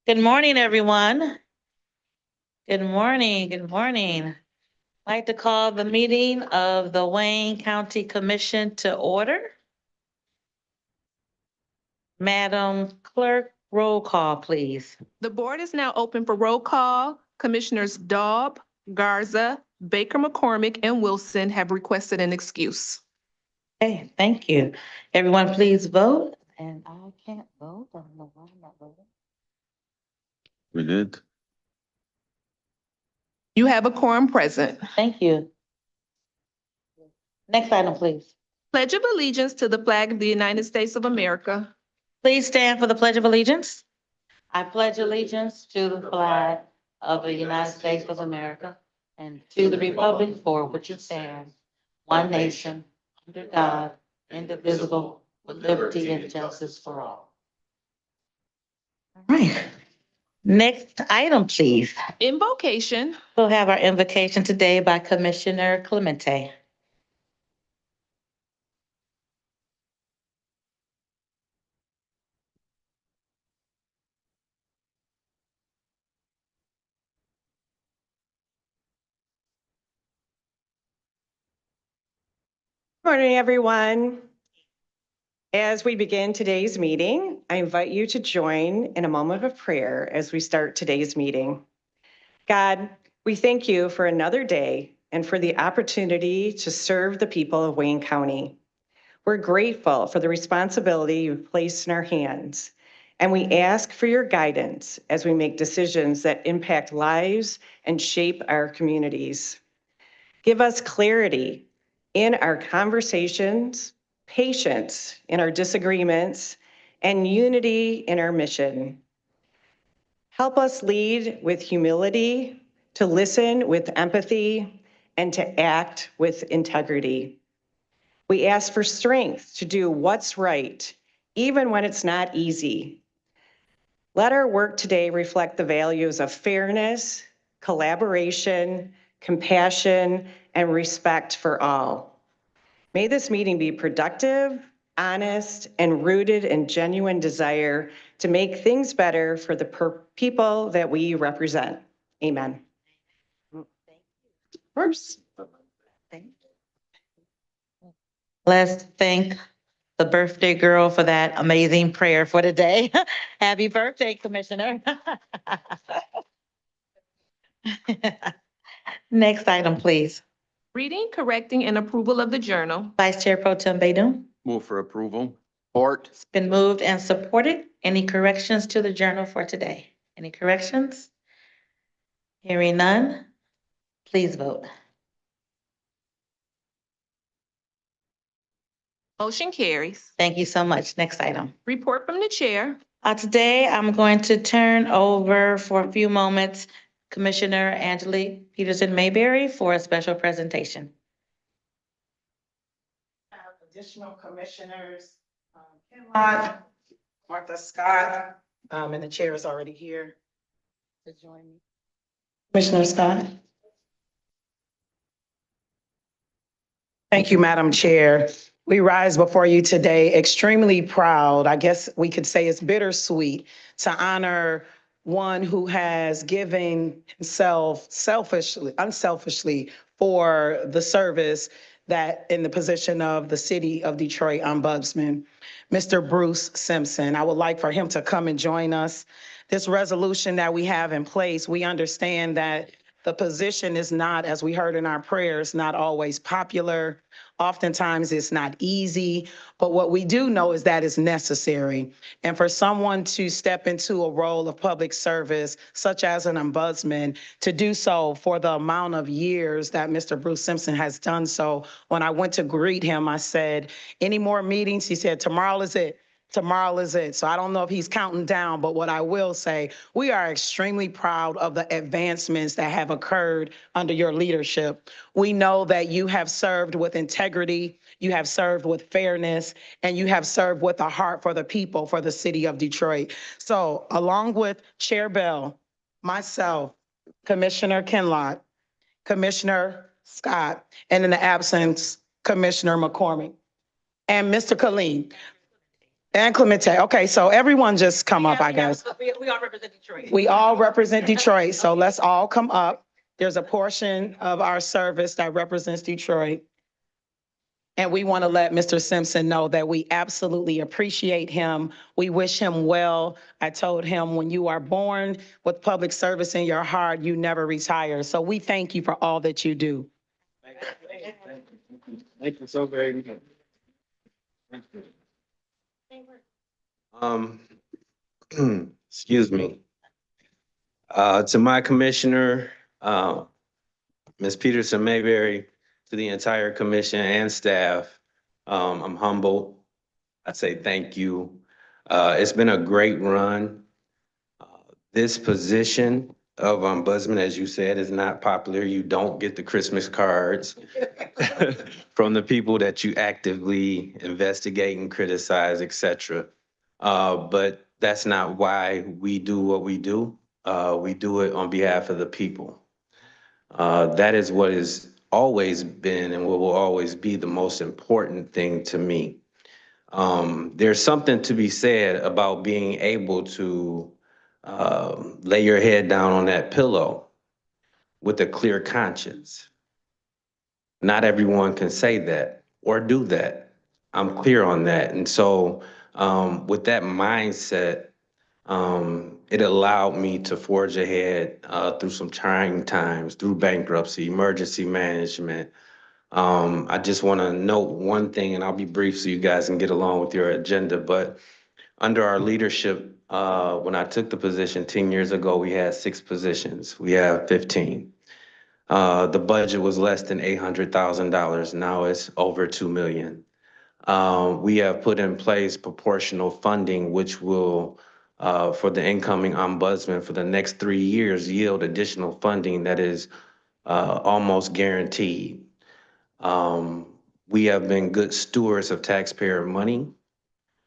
Good morning, everyone. Good morning, good morning. I'd like to call the meeting of the Wayne County Commission to order. Madam Clerk, roll call, please. The board is now open for roll call. Commissioners Daub, Garza, Baker McCormick, and Wilson have requested an excuse. Okay, thank you. Everyone, please vote. And I can't vote. I don't know why I'm not voting. We did. You have a quorum present. Thank you. Next item, please. Pledge of allegiance to the flag of the United States of America. Please stand for the Pledge of Allegiance. I pledge allegiance to the flag of the United States of America and to the republic for which it stands, one nation, under God, indivisible, with liberty and justice for all. All right. Next item, please. Invocation. We'll have our invocation today by Commissioner Clemente. Morning, everyone. As we begin today's meeting, I invite you to join in a moment of prayer as we start today's meeting. God, we thank you for another day and for the opportunity to serve the people of Wayne County. We're grateful for the responsibility you've placed in our hands, and we ask for your guidance as we make decisions that impact lives and shape our communities. Give us clarity in our conversations, patience in our disagreements, and unity in our mission. Help us lead with humility, to listen with empathy, and to act with integrity. We ask for strength to do what's right, even when it's not easy. Let our work today reflect the values of fairness, collaboration, compassion, and respect for all. May this meeting be productive, honest, and rooted in genuine desire to make things better for the people that we represent. Amen. First. Let's thank the birthday girl for that amazing prayer for today. Happy birthday, Commissioner. Next item, please. Reading, correcting, and approval of the journal. Vice Chair Pro Tem Badum. Move for approval. Support. It's been moved and supported. Any corrections to the journal for today? Any corrections? Hearing none, please vote. Motion carries. Thank you so much. Next item. Report from the chair. Today, I'm going to turn over for a few moments Commissioner Angelique Peterson Mayberry for a special presentation. Additional commissioners, Kinlott, Martha Scott, and the chair is already here to join me. Commissioner Scott. Thank you, Madam Chair. We rise before you today extremely proud. I guess we could say it's bittersweet to honor one who has given himself unselfishly for the service that in the position of the City of Detroit Ombudsman, Mr. Bruce Simpson. I would like for him to come and join us. This resolution that we have in place, we understand that the position is not, as we heard in our prayers, not always popular. Oftentimes it's not easy, but what we do know is that it's necessary. And for someone to step into a role of public service, such as an ombudsman, to do so for the amount of years that Mr. Bruce Simpson has done so, when I went to greet him, I said, any more meetings? He said, tomorrow is it. Tomorrow is it. So I don't know if he's counting down, but what I will say, we are extremely proud of the advancements that have occurred under your leadership. We know that you have served with integrity, you have served with fairness, and you have served with a heart for the people, for the City of Detroit. So along with Chair Bell, myself, Commissioner Kinlott, Commissioner Scott, and in the absence, Commissioner McCormick, and Mr. Killeen, And Clemente. Okay, so everyone just come up, I guess. We all represent Detroit. We all represent Detroit, so let's all come up. There's a portion of our service that represents Detroit. And we want to let Mr. Simpson know that we absolutely appreciate him. We wish him well. I told him, when you are born with public service in your heart, you never retire. So we thank you for all that you do. Thank you so very much. Excuse me. To my commissioner, Ms. Peterson Mayberry, to the entire commission and staff, I'm humbled. I say thank you. It's been a great run. This position of ombudsman, as you said, is not popular. You don't get the Christmas cards from the people that you actively investigate and criticize, et cetera. But that's not why we do what we do. We do it on behalf of the people. That is what has always been and what will always be the most important thing to me. There's something to be said about being able to lay your head down on that pillow with a clear conscience. Not everyone can say that or do that. I'm clear on that. And so with that mindset, it allowed me to forge ahead through some trying times, through bankruptcy, emergency management. I just want to note one thing, and I'll be brief so you guys can get along with your agenda. But under our leadership, when I took the position 10 years ago, we had 6 positions. We have 15. The budget was less than $800,000. Now it's over $2 million. We have put in place proportional funding, which will, for the incoming ombudsman for the next 3 years, yield additional funding that is almost guaranteed. We have been good stewards of taxpayer money.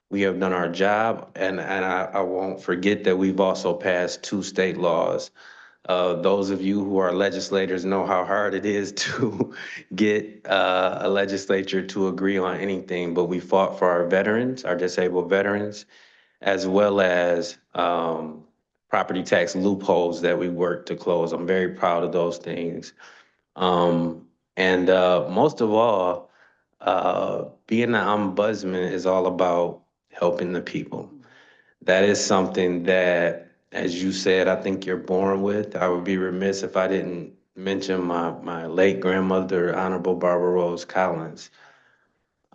We have done our job, and I won't forget that we've also passed 2 state laws. Those of you who are legislators know how hard it is to get a legislature to agree on anything, but we fought for our veterans, our disabled veterans, as well as property tax loopholes that we worked to close. I'm very proud of those things. And most of all, being an ombudsman is all about helping the people. That is something that, as you said, I think you're born with. I would be remiss if I didn't mention my late grandmother, Honorable Barbara Rose Collins.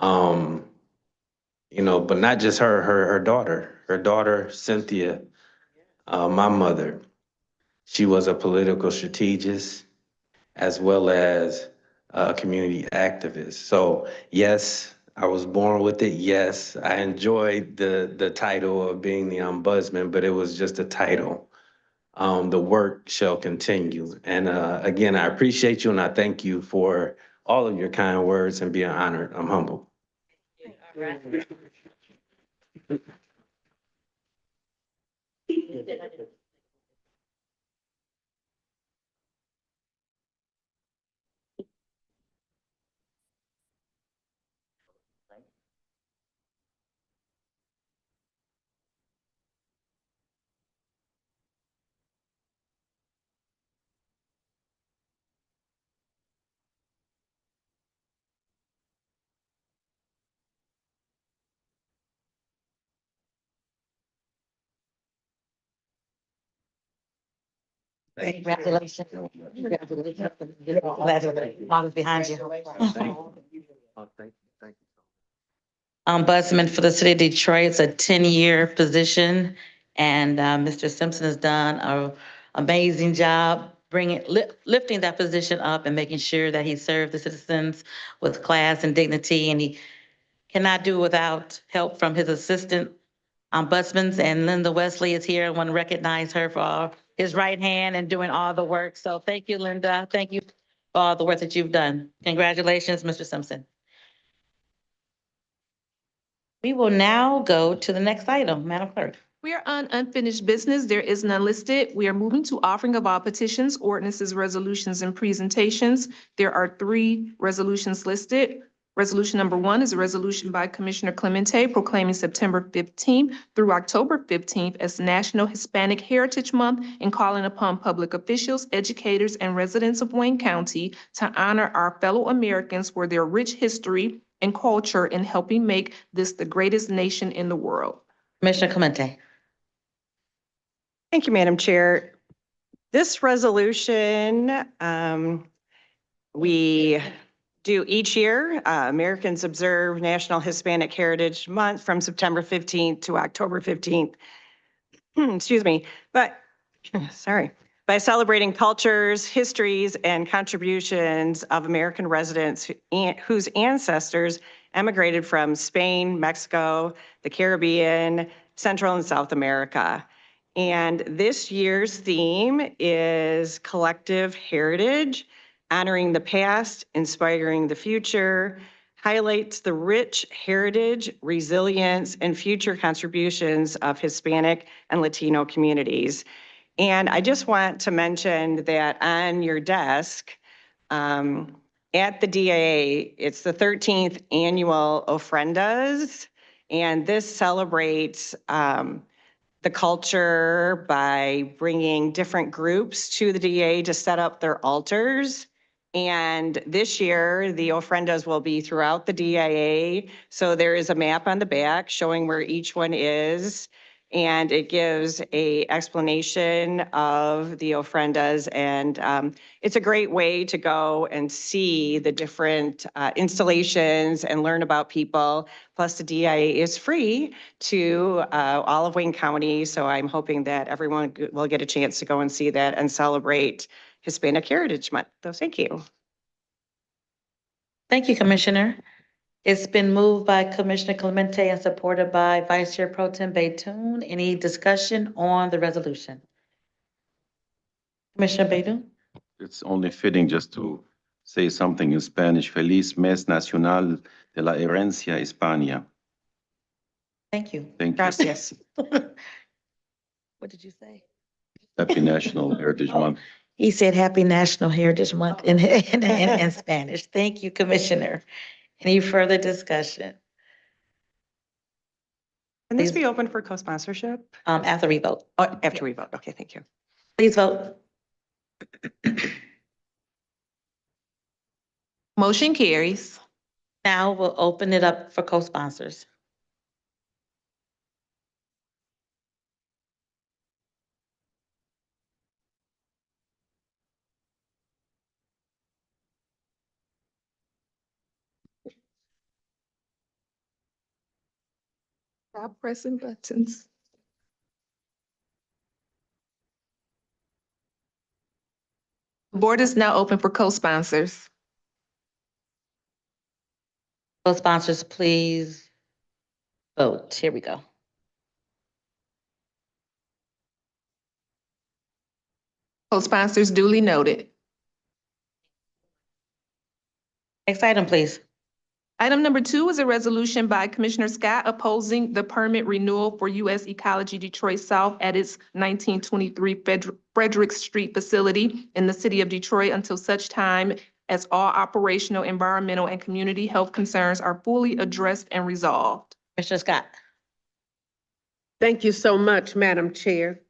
You know, but not just her daughter, Cynthia, my mother. She was a political strategist as well as a community activist. So yes, I was born with it. Yes, I enjoyed the title of being the ombudsman, but it was just a title. The work shall continue. And again, I appreciate you and I thank you for all of your kind words and being honored. I'm humbled. Congratulations. Congratulations. Congratulations. Behind you. Thank you. Ombudsman for the city of Detroit. It's a 10-year position. And Mr. Simpson has done an amazing job lifting that position up and making sure that he served the citizens with class and dignity. And he cannot do without help from his assistant ombudsman. And Linda Wesley is here. I want to recognize her for his right hand and doing all the work. So thank you, Linda. Thank you for all the work that you've done. Congratulations, Mr. Simpson. We will now go to the next item, Madam Clerk. We are on unfinished business. There is none listed. We are moving to offering of all petitions, ordinances, resolutions, and presentations. There are 3 resolutions listed. Resolution number 1 is a resolution by Commissioner Clemente proclaiming September 15th through October 15th as National Hispanic Heritage Month and calling upon public officials, educators, and residents of Wayne County to honor our fellow Americans for their rich history and culture in helping make this the greatest nation in the world. Commissioner Clemente. Thank you, Madam Chair. This resolution, we do each year. Americans observe National Hispanic Heritage Month from September 15th to October 15th. Excuse me, but, sorry, by celebrating cultures, histories, and contributions of American residents whose ancestors emigrated from Spain, Mexico, the Caribbean, Central and South America. And this year's theme is collective heritage, honoring the past, inspiring the future, highlights the rich heritage, resilience, and future contributions of Hispanic and Latino communities. And I just want to mention that on your desk, at the DIA, it's the 13th annual Ofrendas, and this celebrates the culture by bringing different groups to the DA to set up their altars. And this year, the ofrendas will be throughout the DIA. So there is a map on the back showing where each one is. And it gives a explanation of the ofrendas. And it's a great way to go and see the different installations and learn about people. Plus the DIA is free to all of Wayne County. So I'm hoping that everyone will get a chance to go and see that and celebrate Hispanic Heritage Month. So thank you. Thank you, Commissioner. It's been moved by Commissioner Clemente and supported by Vice Chair Pro Tem Baytoun. Any discussion on the resolution? Commissioner Baytoun? It's only fitting just to say something in Spanish. Feliz Mes Nacional de la Herencia Hispania. Thank you. Thank you. Gracias. What did you say? Happy National Heritage Month. He said Happy National Heritage Month in Spanish. Thank you, Commissioner. Any further discussion? Can this be open for co-sponsorship? After we vote. Oh, after we vote. Okay, thank you. Please vote. Motion carries. Now we'll open it up for co-sponsors. Stop pressing buttons. The board is now open for co-sponsors. Co-sponsors, please vote. Here we go. Co-sponsors duly noted. Next item, please. Item number 2 is a resolution by Commissioner Scott opposing the permit renewal for U.S. Ecology Detroit South at its 1923 Frederick Street facility in the city of Detroit until such time as all operational, environmental, and community health concerns are fully addressed and resolved. Commissioner Scott. Thank you so much, Madam Chair.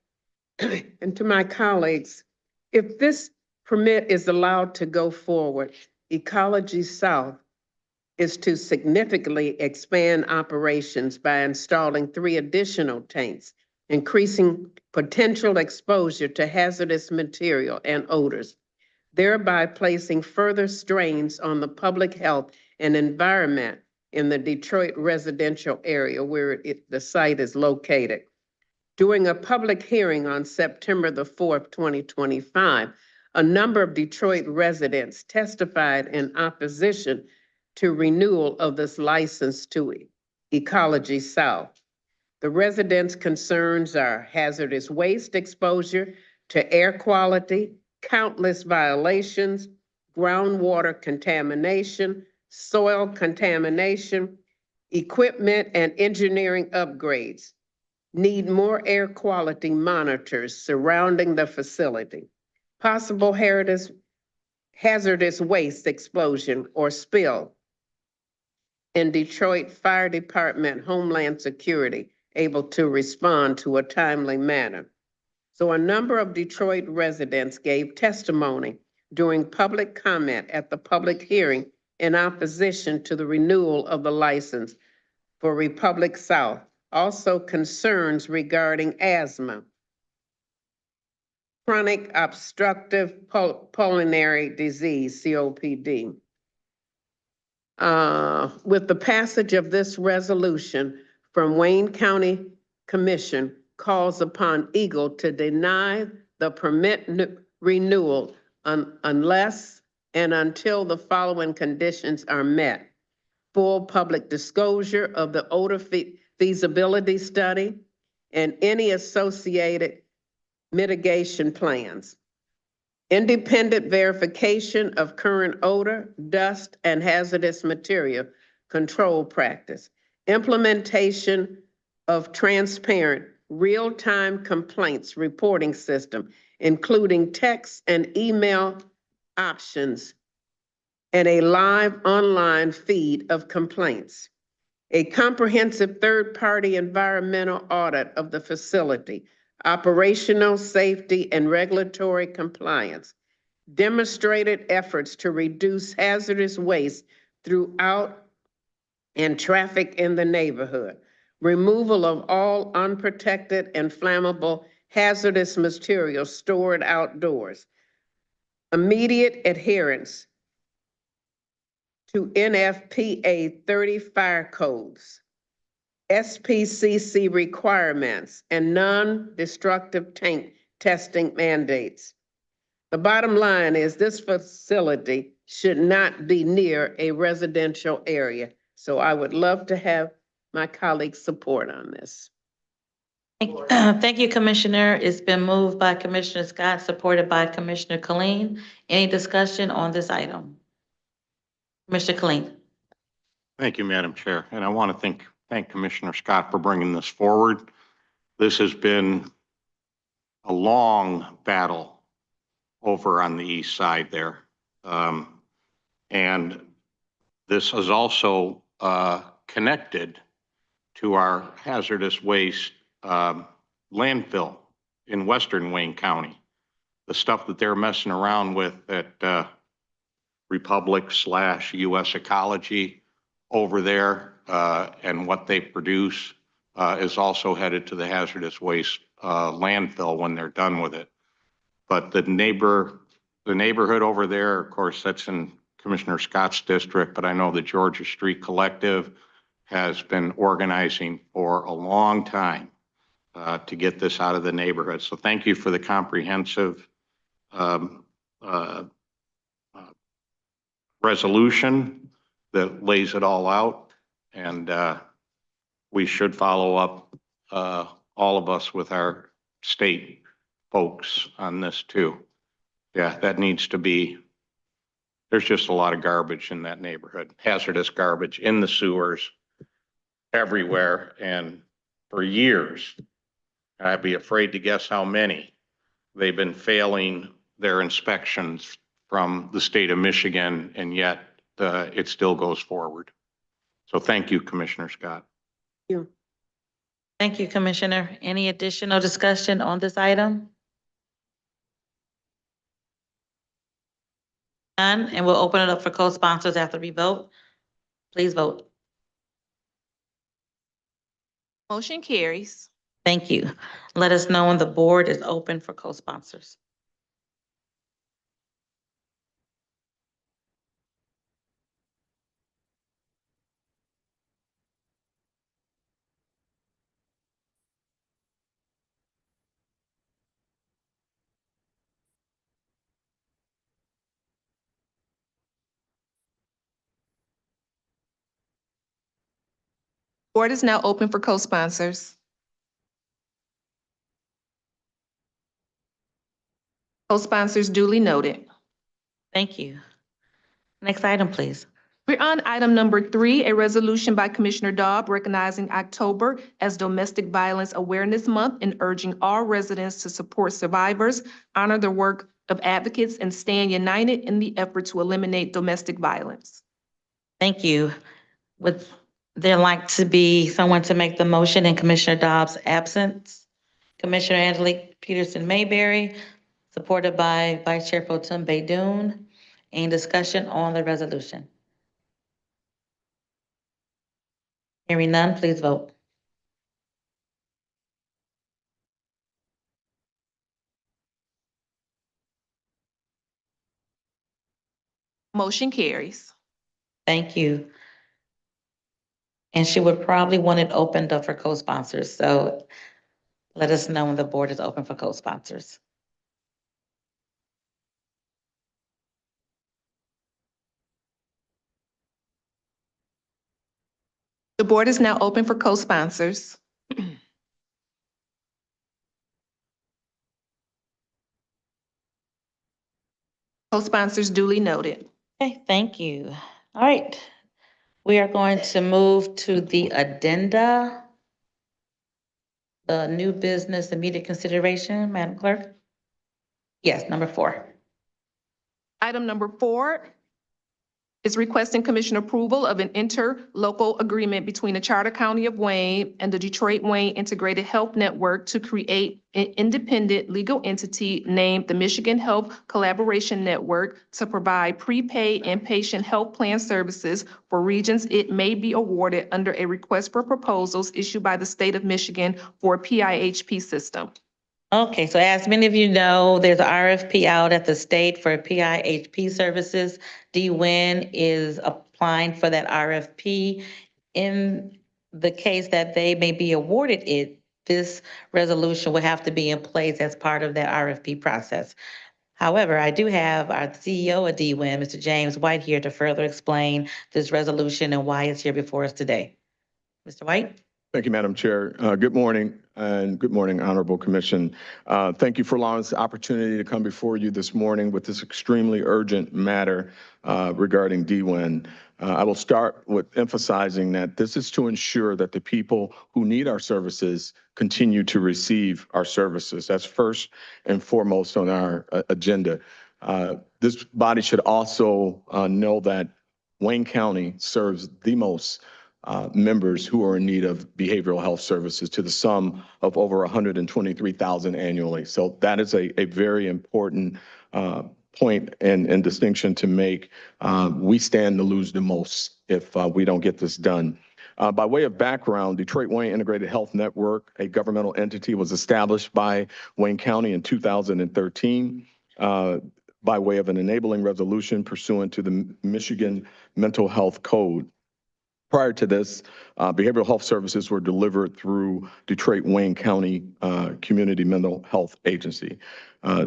And to my colleagues, if this permit is allowed to go forward, Ecology South is to significantly expand operations by installing 3 additional tanks, increasing potential exposure to hazardous material and odors, thereby placing further strains on the public health and environment in the Detroit residential area where the site is located. During a public hearing on September the 4th, 2025, a number of Detroit residents testified in opposition to renewal of this license to Ecology South. The residents' concerns are hazardous waste exposure to air quality, countless violations, groundwater contamination, soil contamination, equipment and engineering upgrades, need more air quality monitors surrounding the facility, possible hazardous waste explosion or spill, and Detroit Fire Department Homeland Security able to respond to a timely manner. So a number of Detroit residents gave testimony during public comment at the public hearing in opposition to the renewal of the license for Republic South. Also concerns regarding asthma, chronic obstructive pulmonary disease, COPD. With the passage of this resolution from Wayne County Commission calls upon Eagle to deny the permit renewal unless and until the following conditions are met. Full public disclosure of the odor feasibility study and any associated mitigation plans. Independent verification of current odor, dust, and hazardous material control practice. Implementation of transparent, real-time complaints reporting system, including text and email options, and a live online feed of complaints. A comprehensive third-party environmental audit of the facility, operational safety and regulatory compliance, demonstrated efforts to reduce hazardous waste throughout and traffic in the neighborhood, removal of all unprotected and flammable hazardous materials stored outdoors, immediate adherence to NFPA 30 fire codes, SPCC requirements, and non-destructive tank testing mandates. The bottom line is this facility should not be near a residential area. So I would love to have my colleagues' support on this. Thank you, Commissioner. It's been moved by Commissioner Scott, supported by Commissioner Colleen. Any discussion on this item? Commissioner Colleen. Thank you, Madam Chair. And I want to thank Commissioner Scott for bringing this forward. This has been a long battle over on the east side there. And this is also connected to our hazardous waste landfill in western Wayne County. The stuff that they're messing around with at Republic/US Ecology over there and what they produce is also headed to the hazardous waste landfill when they're done with it. But the neighborhood over there, of course, that's in Commissioner Scott's district, but I know the Georgia Street Collective has been organizing for a long time to get this out of the neighborhood. So thank you for the comprehensive resolution that lays it all out. And we should follow up, all of us, with our state folks on this too. Yeah, that needs to be, there's just a lot of garbage in that neighborhood, hazardous garbage in the sewers everywhere. And for years, I'd be afraid to guess how many, they've been failing their inspections from the state of Michigan, and yet it still goes forward. So thank you, Commissioner Scott. Thank you, Commissioner. Any additional discussion on this item? None, and we'll open it up for co-sponsors after we vote. Please vote. Motion carries. Thank you. Let us know when the board is open for co-sponsors. Board is now open for co-sponsors. Co-sponsors duly noted. Thank you. Next item, please. We're on item number 3, a resolution by Commissioner Daub recognizing October as Domestic Violence Awareness Month and urging all residents to support survivors, honor the work of advocates, and stand united in the effort to eliminate domestic violence. Thank you. Would there like to be someone to make the motion in Commissioner Dobbs' absence? Commissioner Angelique Peterson Mayberry, supported by Vice Chair Pro Tem Baidoon. Any discussion on the resolution? Hearing none, please vote. Motion carries. Thank you. And she would probably want it opened up for co-sponsors, so let us know when the board is open for co-sponsors. The board is now open for co-sponsors. Co-sponsors duly noted. Okay, thank you. All right. We are going to move to the addenda. The new business immediate consideration, Madam Clerk? Yes, number 4. Item number 4 is requesting commission approval of an interlocal agreement between the Charter County of Wayne and the Detroit Wayne Integrated Health Network to create an independent legal entity named the Michigan Health Collaboration Network to provide prepaid inpatient health plan services for regions it may be awarded under a request for proposals issued by the state of Michigan for a PIHP system. Okay, so as many of you know, there's an RFP out at the state for PIHP services. DWIN is applying for that RFP. In the case that they may be awarded it, this resolution will have to be in place as part of that RFP process. However, I do have our CEO of DWIN, Mr. James White, here to further explain this resolution and why it's here before us today. Mr. White? Thank you, Madam Chair. Good morning, and good morning, Honorable Commission. Thank you for allowing us the opportunity to come before you this morning with this extremely urgent matter regarding DWIN. I will start with emphasizing that this is to ensure that the people who need our services continue to receive our services. That's first and foremost on our agenda. This body should also know that Wayne County serves the most members who are in need of behavioral health services to the sum of over 123,000 annually. So that is a very important point and distinction to make. We stand to lose the most if we don't get this done. By way of background, Detroit Wayne Integrated Health Network, a governmental entity, was established by Wayne County in 2013 by way of an enabling resolution pursuant to the Michigan Mental Health Code. Prior to this, behavioral health services were delivered through Detroit Wayne County Community Mental Health Agency.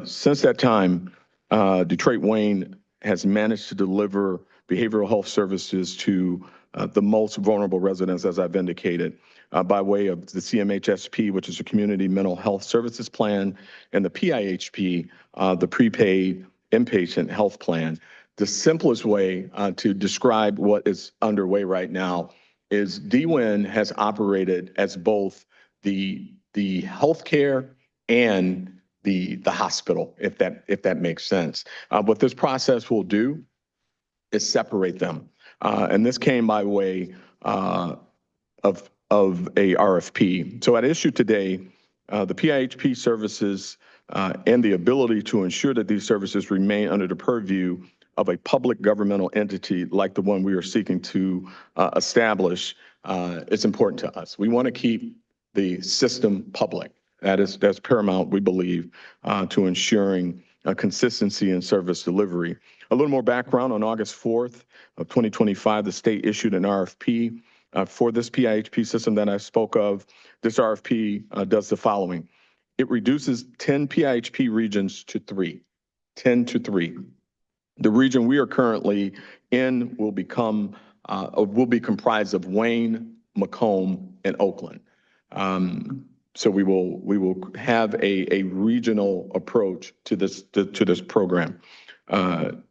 Since that time, Detroit Wayne has managed to deliver behavioral health services to the most vulnerable residents, as I've indicated, by way of the CMHSP, which is a Community Mental Health Services Plan, and the PIHP, the Prepaid Inpatient Health Plan. The simplest way to describe what is underway right now is DWIN has operated as both the healthcare and the hospital, if that makes sense. What this process will do is separate them. And this came by way of a RFP. So at issue today, the PIHP services and the ability to ensure that these services remain under the purview of a public governmental entity like the one we are seeking to establish is important to us. We want to keep the system public. That's paramount, we believe, to ensuring consistency in service delivery. A little more background: on August 4th of 2025, the state issued an RFP for this PIHP system that I spoke of. This RFP does the following. It reduces 10 PIHP regions to 3, 10 to 3. The region we are currently in will be comprised of Wayne, Macomb, and Oakland. So we will have a regional approach to this program.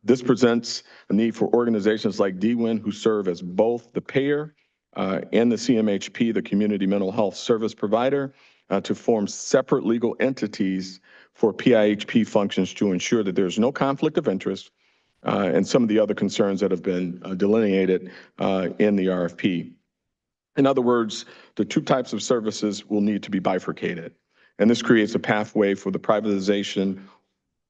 This presents a need for organizations like DWIN, who serve as both the payer and the CMHP, the Community Mental Health Service Provider, to form separate legal entities for PIHP functions to ensure that there's no conflict of interest and some of the other concerns that have been delineated in the RFP. In other words, the two types of services will need to be bifurcated. And this creates a pathway for the privatization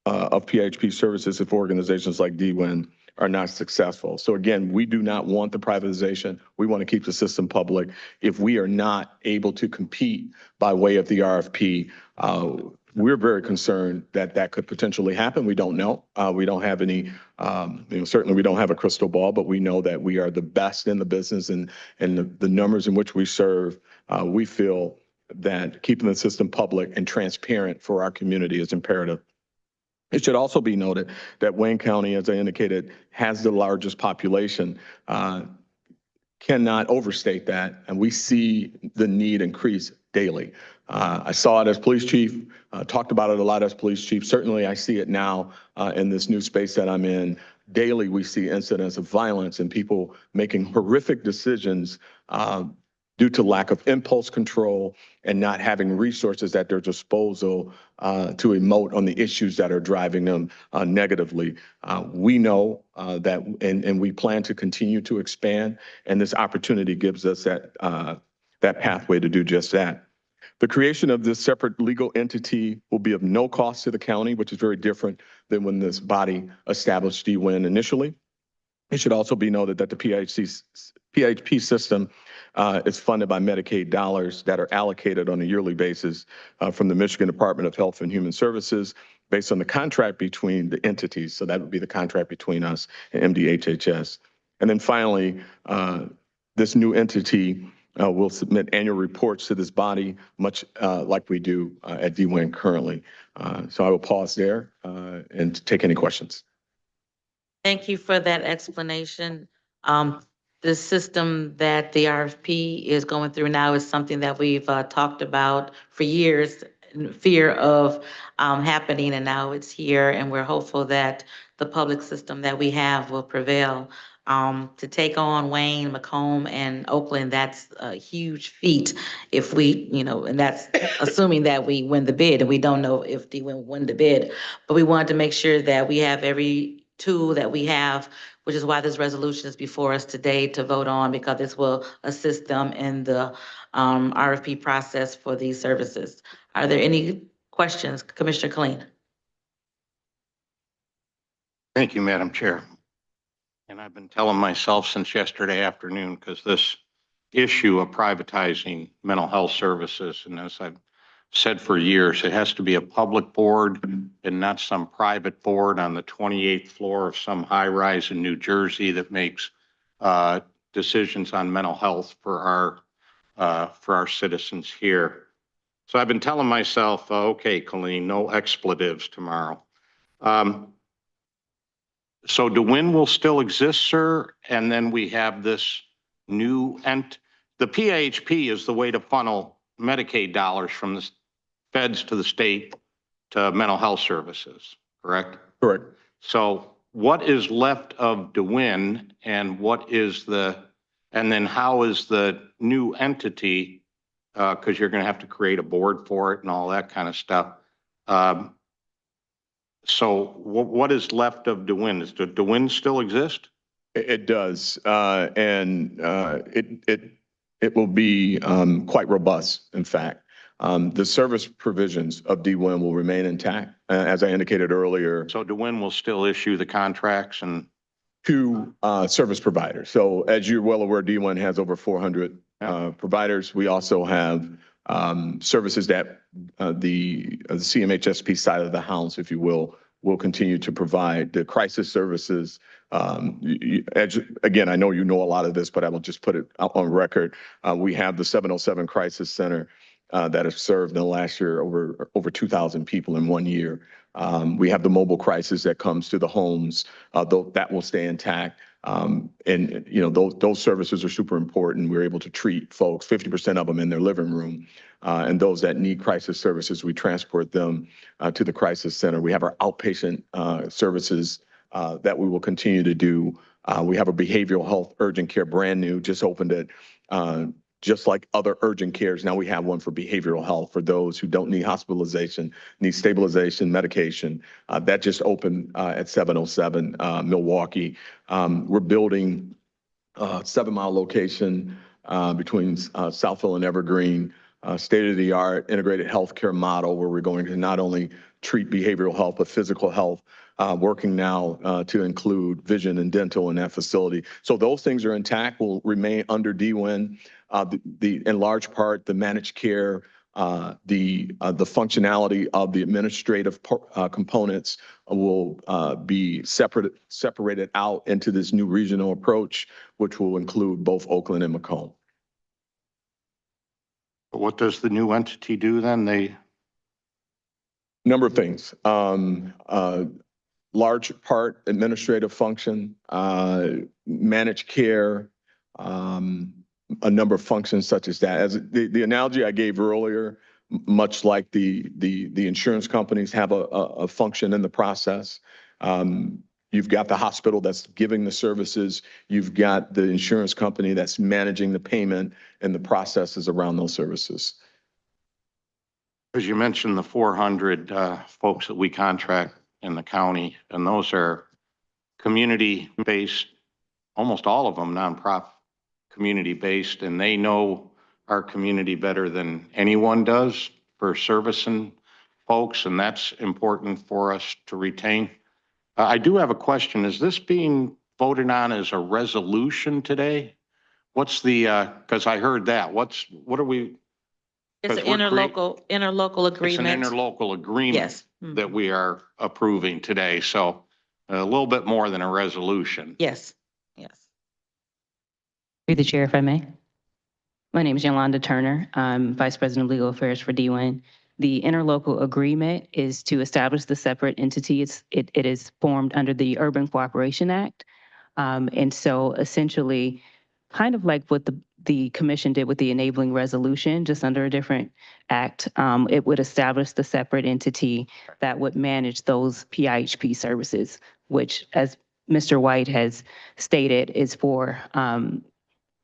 of PHP services if organizations like DWIN are not successful. So again, we do not want the privatization. We want to keep the system public. If we are not able to compete by way of the RFP, we're very concerned that that could potentially happen. We don't know. We don't have any, certainly we don't have a crystal ball, but we know that we are the best in the business, and the numbers in which we serve, we feel that keeping the system public and transparent for our community is imperative. It should also be noted that Wayne County, as I indicated, has the largest population. Cannot overstate that, and we see the need increase daily. I saw it as police chief, talked about it a lot as police chief. Certainly I see it now in this new space that I'm in. Daily we see incidents of violence and people making horrific decisions due to lack of impulse control and not having resources at their disposal to emote on the issues that are driving them negatively. We know that, and we plan to continue to expand, and this opportunity gives us that pathway to do just that. The creation of this separate legal entity will be of no cost to the county, which is very different than when this body established DWIN initially. It should also be noted that the PHP system is funded by Medicaid dollars that are allocated on a yearly basis from the Michigan Department of Health and Human Services based on the contract between the entities. So that would be the contract between us and MDHHS. And then finally, this new entity will submit annual reports to this body, much like we do at DWIN currently. So I will pause there and take any questions. Thank you for that explanation. The system that the RFP is going through now is something that we've talked about for years, in fear of happening, and now it's here, and we're hopeful that the public system that we have will prevail. To take on Wayne, Macomb, and Oakland, that's a huge feat if we, and that's assuming that we win the bid, and we don't know if we win the bid, but we wanted to make sure that we have every tool that we have, which is why this resolution is before us today to vote on, because this will assist them in the RFP process for these services. Are there any questions? Commissioner Killeen? Thank you, Madam Chair. And I've been telling myself since yesterday afternoon, because this issue of privatizing mental health services, and as I've said for years, it has to be a public board and not some private board on the 28th floor of some high rise in New Jersey that makes decisions on mental health for our citizens here. So I've been telling myself, okay, Colleen, no expletives tomorrow. So DWIN will still exist, sir, and then we have this new the PHP is the way to funnel Medicaid dollars from the feds to the state to mental health services, correct? Correct. So what is left of DWIN, and and then how is the new entity, because you're going to have to create a board for it and all that kind of stuff. So what is left of DWIN? Does DWIN still exist? It does, and it will be quite robust, in fact. The service provisions of DWIN will remain intact, as I indicated earlier. So DWIN will still issue the contracts and to service providers. So as you're well aware, DWIN has over 400 providers. We also have services that the CMHSP side of the house, if you will continue to provide. The crisis services, again, I know you know a lot of this, but I will just put it on record. We have the 707 Crisis Center that has served in the last year over 2,000 people in 1 year. We have the mobile crisis that comes to the homes, though that will stay intact. And those services are super important. We're able to treat folks, 50% of them in their living room. And those that need crisis services, we transport them to the crisis center. We have our outpatient services that we will continue to do. We have a behavioral health urgent care, brand new, just opened it just like other urgent cares. Now we have one for behavioral health for those who don't need hospitalization, need stabilization, medication. That just opened at 707 Milwaukee. We're building a 7 Mile location between Southfield and Evergreen, state-of-the-art integrated healthcare model where we're going to not only treat behavioral health, but physical health, working now to include vision and dental in that facility. So those things are intact, will remain under DWIN. In large part, the managed care, the functionality of the administrative components will be separated out into this new regional approach, which will include both Oakland and Macomb. What does the new entity do then? Number of things. Large part administrative function, managed care, a number of functions such as that. As the analogy I gave earlier, much like the insurance companies have a function in the process. You've got the hospital that's giving the services. You've got the insurance company that's managing the payment and the processes around those services. As you mentioned, the 400 folks that we contract in the county, and those are community-based, almost all of them nonprofit community-based, and they know our community better than anyone does for servicing folks, and that's important for us to retain. I do have a question. Is this being voted on as a resolution today? What's the, because I heard that. What are we? It's an 'Cause we're interlocal agreement. It's an interlocal agreement. Yes. That we are approving today. So a little bit more than a resolution. Yes, yes. Through the chair, if I may. My name is Yolanda Turner. I'm Vice President of Legal Affairs for DWIN. The interlocal agreement is to establish the separate entity. It is formed under the Urban Cooperation Act. And so essentially, kind of like what the commission did with the enabling resolution, just under a different act, it would establish the separate entity that would manage those PIHP services, which, as Mr. White has stated, is for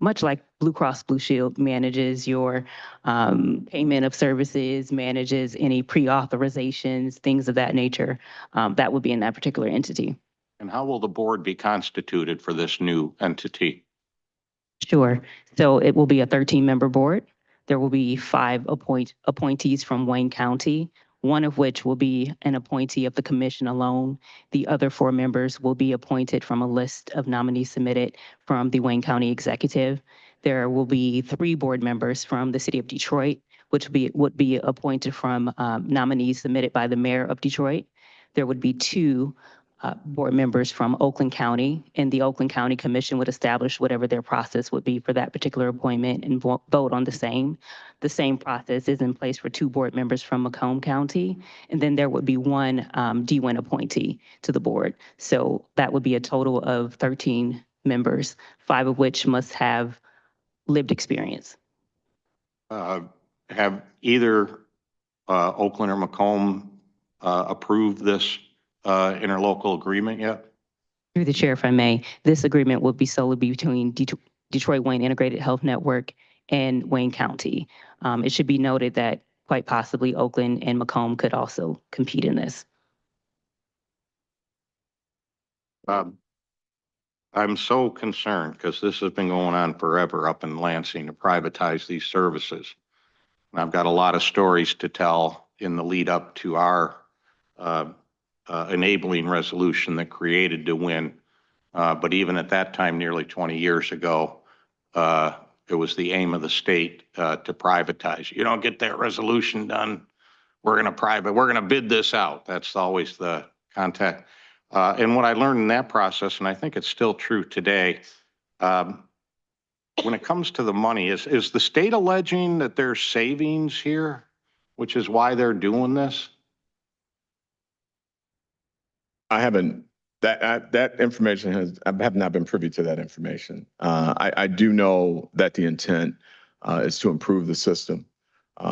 much like Blue Cross Blue Shield manages your payment of services, manages any pre-authorizations, things of that nature, that would be in that particular entity. And how will the board be constituted for this new entity? Sure. So it will be a 13-member board. There will be 5 appointees from Wayne County, one of which will be an appointee of the commission alone. The other 4 members will be appointed from a list of nominees submitted from the Wayne County Executive. There will be 3 board members from the city of Detroit, which would be appointed from nominees submitted by the mayor of Detroit. There would be 2 board members from Oakland County, and the Oakland County Commission would establish whatever their process would be for that particular appointment and vote on the same. The same process is in place for 2 board members from Macomb County, and then there would be 1 DWIN appointee to the board. So that would be a total of 13 members, 5 of which must have lived experience. Have either Oakland or Macomb approved this interlocal agreement yet? Through the chair, if I may, this agreement will be solely between Detroit Wayne Integrated Health Network and Wayne County. It should be noted that quite possibly Oakland and Macomb could also compete in this. I'm so concerned because this has been going on forever up in Lansing to privatize these services. And I've got a lot of stories to tell in the lead up to our enabling resolution that created DWIN. But even at that time, nearly 20 years ago, it was the aim of the state to privatize. You don't get that resolution done, we're going to bid this out. That's always the contact. And what I learned in that process, and I think it's still true today, when it comes to the money, is the state alleging that there's savings here, which is why they're doing this? I haven't, that information I have not been privy to that information. I do know that the intent is to improve the system,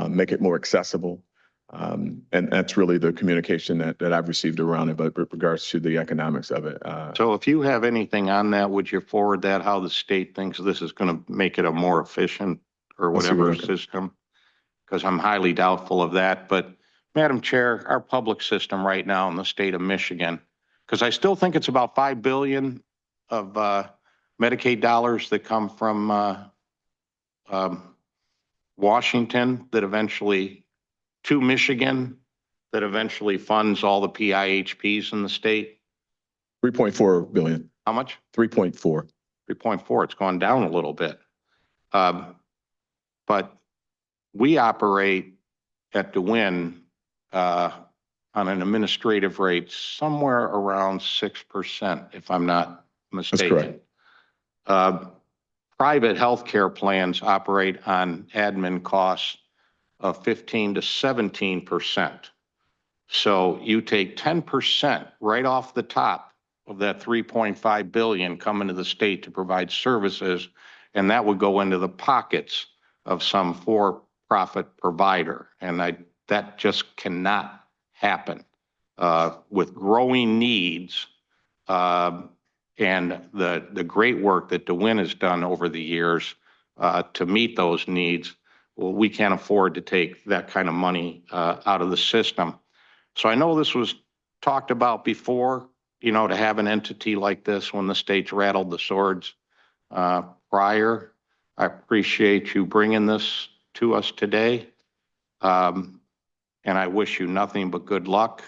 make it more accessible. And that's really the communication that I've received around it, but with regards to the economics of it. So if you have anything on that, would you forward that, how the state thinks this is going to make it a more efficient or I'll see whatever what I can- system, because I'm highly doubtful of that. But Madam Chair, our public system right now in the state of Michigan, because I still think it's about 5 billion of Medicaid dollars that come from Washington that eventually to Michigan, that eventually funds all the PIHPs in the state. 3.4 billion, How much? 3.4. 3.4. It's gone down a little bit. But we operate at DeWin on an administrative rate somewhere around 6%, if I'm not mistaken. Private healthcare plans operate on admin costs of 15 to 17%. So you take 10% right off the top of that 3.5 billion coming to the state to provide services, and that would go into the pockets of some for-profit provider. And that just cannot happen with growing needs and the great work that DeWin has done over the years to meet those needs. Well, we can't afford to take that kind of money out of the system. So I know this was talked about before, you know, to have an entity like this when the states rattled the swords prior. I appreciate you bringing this to us today. And I wish you nothing but good luck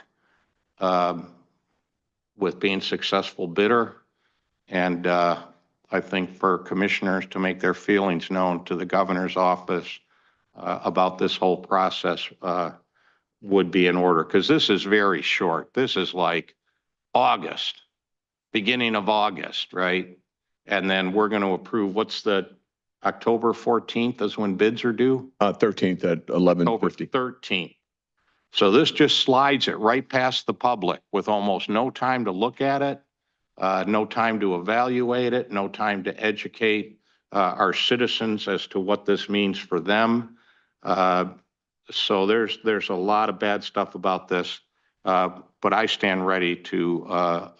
with being successful bidder. And I think for commissioners to make their feelings known to the governor's office about this whole process would be in order, because this is very short. This is like August, beginning of August, right? And then we're going to approve, what's the October 14th is when bids are due? 13th at October 11:50. 13th. So this just slides it right past the public with almost no time to look at it, no time to evaluate it, no time to educate our citizens as to what this means for them. So there's a lot of bad stuff about this, but I stand ready to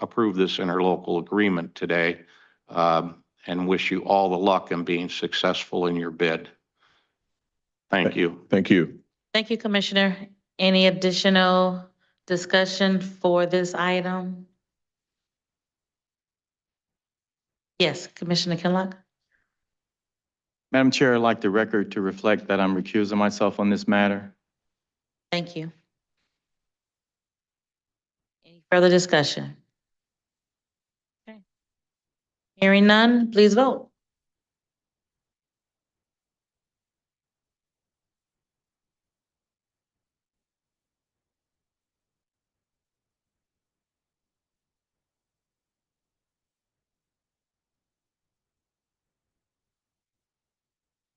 approve this interlocal agreement today and wish you all the luck in being successful in your bid. Thank you. Thank you. Thank you, Commissioner. Any additional discussion for this item? Yes, Commissioner Kinlock. Madam Chair, I'd like the record to reflect that I'm recusing myself on this matter. Thank you. Any further discussion? Okay. Hearing none, please vote.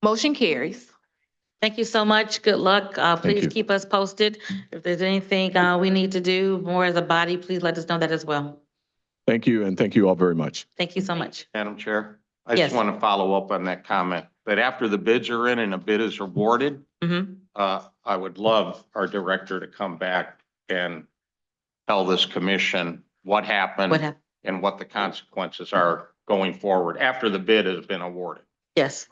Motion carries. Thank you so much. Good luck. Please you. keep us posted. If there's anything we need to do more as a body, please let us know that as well. Thank you, and thank you all very much. Thank you so much. Madam Chair, I Yes. just want to follow up on that comment, that after the bids are in and a bid is awarded, I would love our director to come back and tell this commission what happened What happened? and what the consequences are going forward after the bid has been awarded. Yes.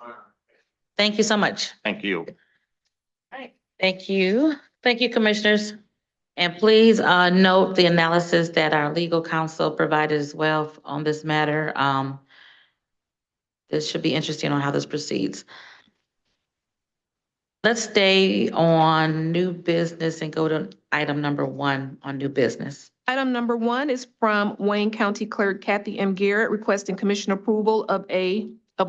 Thank you so much. Thank you. All right. Thank you. Thank you, commissioners. And please note the analysis that our legal counsel provided as well on this matter. This should be interesting on how this proceeds. Let's stay on new business and go to item number 1 on new business. Item number 1 is from Wayne County Clerk Kathy M. Garrett requesting commission approval of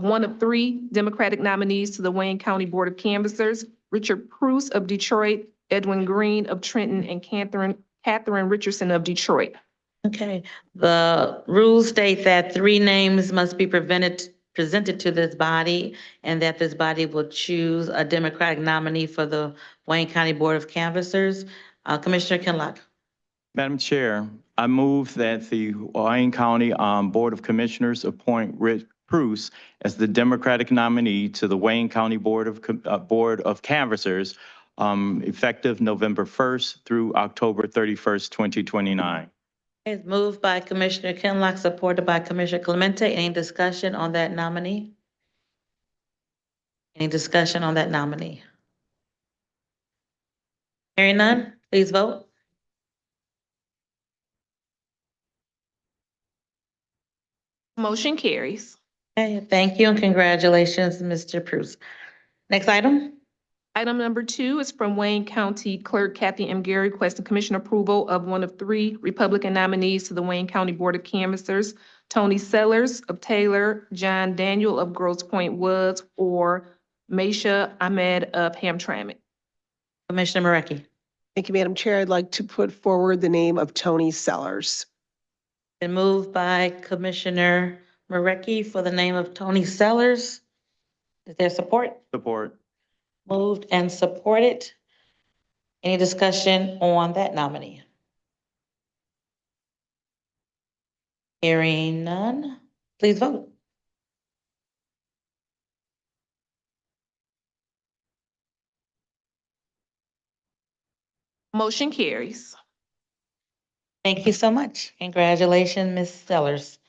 one of 3 Democratic nominees to the Wayne County Board of Canvassers, Richard Pruce of Detroit, Edwin Green of Trenton, and Catherine Richardson of Detroit. Okay, the rules state that 3 names must be presented to this body, and that this body will choose a Democratic nominee for the Wayne County Board of Canvassers. Commissioner Kinlock. Madam Chair, I move that the Wayne County Board of Commissioners appoint Rich Pruce as the Democratic nominee to the Wayne County Board of Canvassers, effective November 1st through October 31st, 2029. It's moved by Commissioner Kinlock, supported by Commissioner Clemente. Any discussion on that nominee? Any discussion on that nominee? Hearing none, please vote. Motion carries. Okay, thank you and congratulations, Mr. Prus. Next item? Item number 2 is from Wayne County Clerk Kathy M. Gary, requesting commission approval of one of 3 Republican nominees to the Wayne County Board of Canvassers, Tony Sellers of Taylor, John Daniel of Grosse Pointe Woods, or Maisha Ahmed of Hamtramck. Commissioner Marecki. Thank you, Madam Chair. I'd like to put forward the name of Tony Sellers. Been moved by Commissioner Marecki for the name of Tony Sellers. Is there support? Support. Moved and supported. Any discussion on that nominee? Hearing none, please vote. Motion carries. Thank you so much. Congratulations, Ms. Sellers.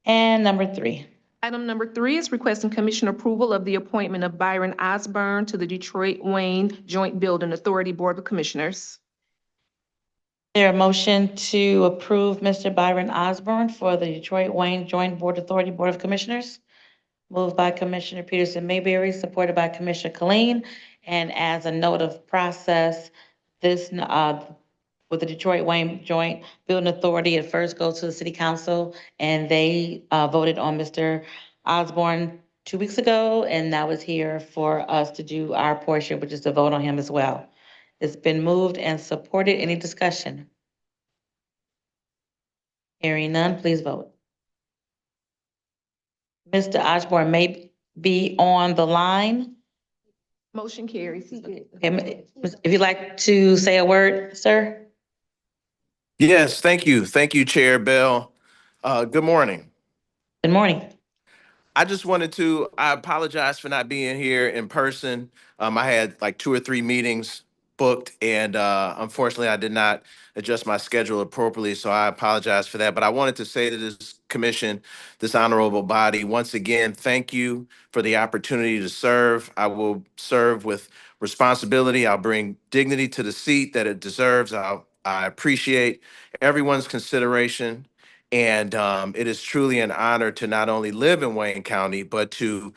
And number 3. Item number 3 is requesting commission approval of the appointment of Byron Osborne to the Detroit-Wayne Joint Building Authority Board of Commissioners. There a motion to approve Mr. Byron Osborne for the Detroit-Wayne Joint Board Authority Board of Commissioners? Moved by Commissioner Peterson Mayberry, supported by Commissioner Killeen. And as a note of process, this, with the Detroit-Wayne Joint Building Authority, it first goes to the City Council, and they voted on Mr. Osborne 2 weeks ago, and now is here for us to do our portion, which is to vote on him as well. It's been moved and supported. Any discussion? Hearing none, please vote. Mr. Osborne may be on the line. Motion carries. If you'd like to say a word, sir? Yes, thank you. Thank you, Chair Bell. Good morning. Good morning. I apologize for not being here in person. I had like 2 or 3 meetings booked, and unfortunately I did not adjust my schedule appropriately, so I apologize for that. But I wanted to say to this commission, this honorable body, once again, thank you for the opportunity to serve. I will serve with responsibility. I'll bring dignity to the seat that it deserves. I appreciate everyone's consideration. And it is truly an honor to not only live in Wayne County, but to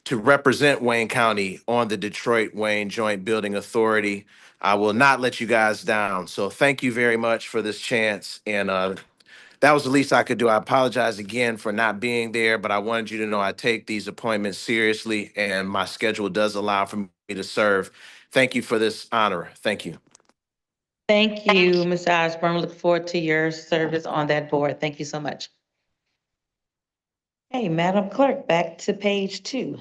represent Wayne County on the Detroit-Wayne Joint Building Authority. I will not let you guys down. So thank you very much for this chance. And that was the least I could do. I apologize again for not being there, but I wanted you to know I take these appointments seriously, and my schedule does allow for me to serve. Thank you for this honor. Thank you. Thank you, Mr. Osborne. We look forward to your service on that board. Thank you so much. Hey, Madam Clerk, back to page 2.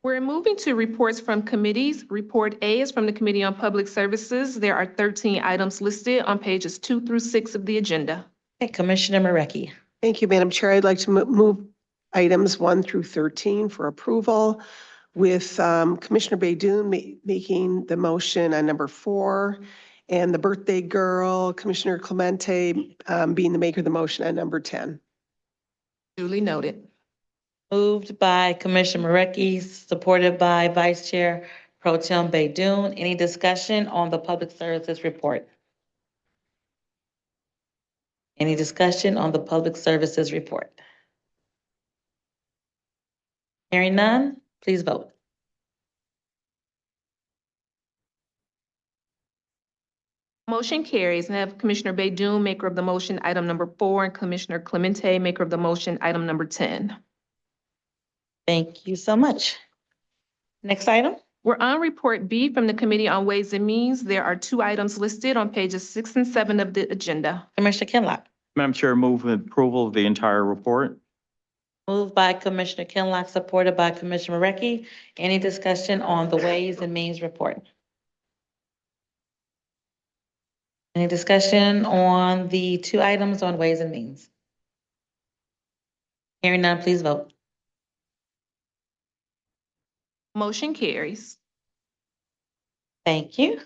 We're moving to reports from committees. Report A is from the Committee on Public Services. There are 13 items listed on pages 2 through 6 of the agenda. Hey, Commissioner Marecki. Thank you, Madam Chair. I'd like to move items 1 through 13 for approval, with Commissioner Baydoun making the motion on number 4, and the birthday girl, Commissioner Clemente, being the maker of the motion on number 10. Duly noted. Moved by Commissioner Marecki, supported by Vice Chair Pro Tem Baydoun. Any discussion on the Public Services Report? Any discussion on the Public Services Report? Hearing none, please vote. Motion carries. And I have Commissioner Baydoun, maker of the motion, item number 4, and Commissioner Clemente, maker of the motion, item number 10. Thank you so much. Next item. We're on report B from the Committee on Ways and Means. There are 2 items listed on pages 6 and 7 of the agenda. Commissioner Kinlock. Madam Chair, move approval of the entire report. Moved by Commissioner Kinlock, supported by Commissioner Marecki. Any discussion on the Ways and Means report? Any discussion on the 2 items on Ways and Means? Hearing none, please vote. Motion carries. Thank you.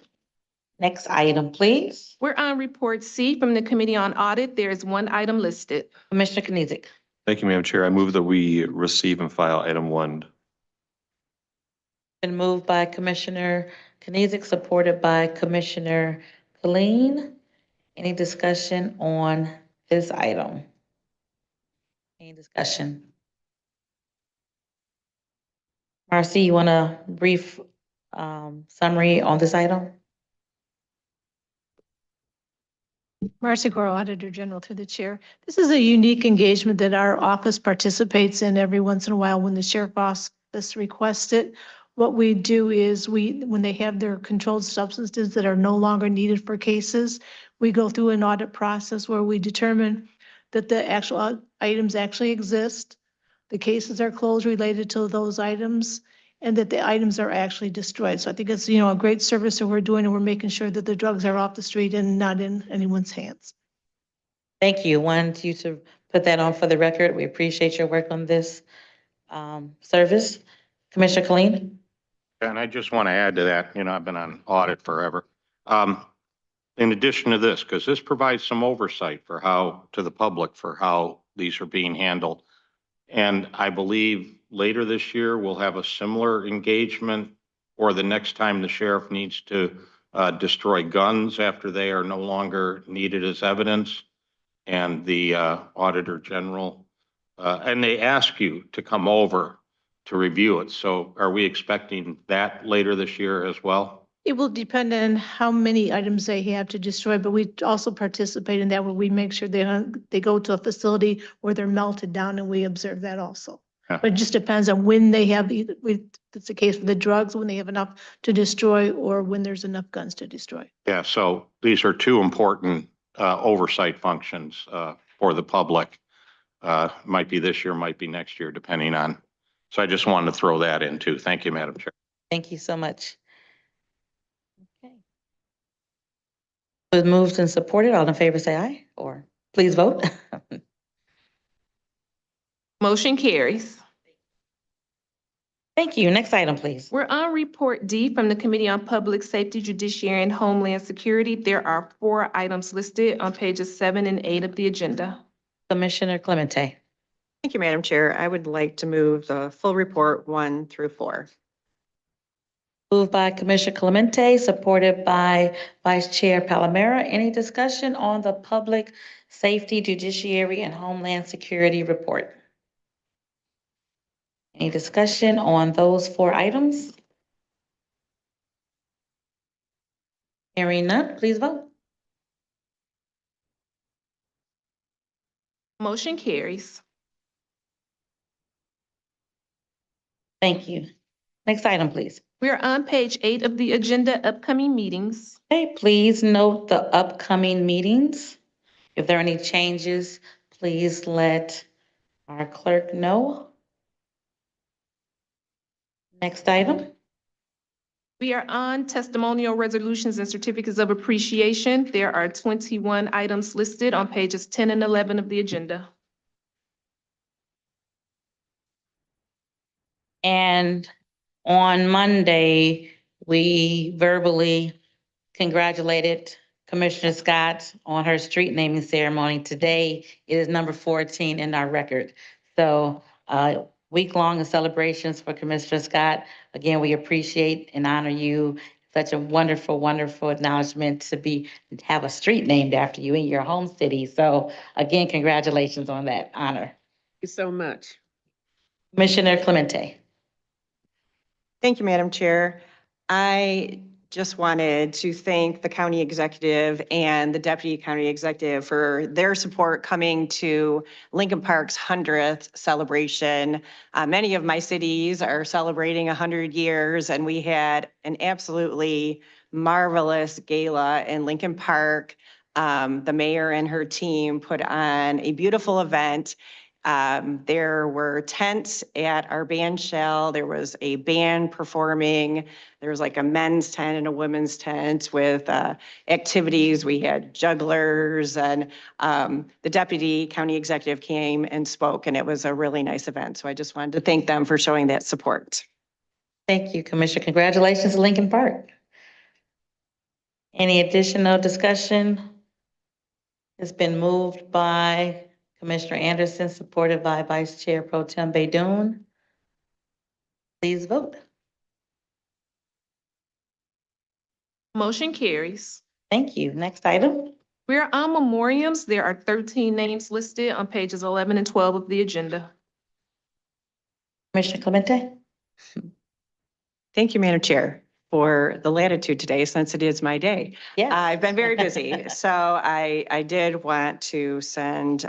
Next item, please. We're on report C from the Committee on Audit. There is 1 item listed. Commissioner Knizik. Thank you, Madam Chair. I move that we receive and file item 1. Been moved by Commissioner Kenizik, supported by Commissioner Colleen. Any discussion on this item? Any discussion? Marcy, you want a brief summary on this item? Marcy Gore, Auditor General, through the chair. This is a unique engagement that our office participates in every once in a while when the sheriff office requests it. What we do is when they have their controlled substances that are no longer needed for cases, we go through an audit process where we determine that the actual items actually exist, the cases are closed related to those items, and that the items are actually destroyed. So I think it's, a great service that we're doing, and we're making sure that the drugs are off the street and not in anyone's hands. Thank you. Wanted you to put that on for the record. We appreciate your work on this service. Commissioner Colleen? And I just want to add to that, I've been on audit forever. In addition to this, because this provides some oversight to the public for how these are being handled. And I believe later this year, we'll have a similar engagement, or the next time the sheriff needs to destroy guns after they are no longer needed as evidence, and the Auditor General, and they ask you to come over to review it. So are we expecting that later this year as well? It will depend on how many items they have to destroy, but we also participate in that where we make sure they go to a facility where they're melted down, and we observe that also. Yeah. But it just depends on when they have, it's the case for the drugs, when they have enough to destroy, or when there's enough guns to destroy. Yeah, so these are two important oversight functions for the public. Might be this year, might be next year, depending on. So I just wanted to throw that in too. Thank you, Madam Chair. Thank you so much. Okay. It was moved and supported. All in favor, say aye, or please vote. Motion carries. Thank you. Next item, please. We're on Report D from the Committee on Public Safety, Judiciary, and Homeland Security. There are 4 items listed on pages 7 and 8 of the agenda. Commissioner Clemente. Thank you, Madam Chair. I would like to move the full report 1 through 4. Moved by Commissioner Clemente, supported by Vice Chair Palomera. Any discussion on the Public Safety, Judiciary, and Homeland Security report? Any discussion on those 4 items? Hearing none, please vote. Motion carries. Thank you. Next item, please. We are on page 8 of the agenda, upcoming meetings. Okay, please note the upcoming meetings. If there are any changes, please let our clerk know. Next item. We are on testimonial resolutions and certificates of appreciation. There are 21 items listed on pages 10 and 11 of the agenda. And on Monday, we verbally congratulated Commissioner Scott on her street naming ceremony. Today, it is number 14 in our record. So week-long celebrations for Commissioner Scott. Again, we appreciate and honor you. Such a wonderful, wonderful acknowledgement to have a street named after you in your home city. So again, congratulations on that honor. Thank you so much. Commissioner Clemente. Thank you, Madam Chair. I just wanted to thank the county executive and the deputy county executive for their support coming to Lincoln Park's 100th celebration. Many of my cities are celebrating 100 years, and we had an absolutely marvelous gala in Lincoln Park. The mayor and her team put on a beautiful event. There were tents at our band shell. There was a band performing. There was like a men's tent and a women's tent with activities. We had jugglers, and the deputy county executive came and spoke, and it was a really nice event. So I just wanted to thank them for showing that support. Thank you, Commissioner. Congratulations, Lincoln Park. Any additional discussion? It's been moved by Commissioner Anderson, supported by Vice Chair Pro Tem Baydoun. Please vote. Motion carries. Thank you. Next item. We're on memoriams. There are 13 names listed on pages 11 and 12 of the agenda. Commissioner Clemente? Thank you, Madam Chair, for the latitude today, since it is my day. Yes. I've been very busy, so I did want to send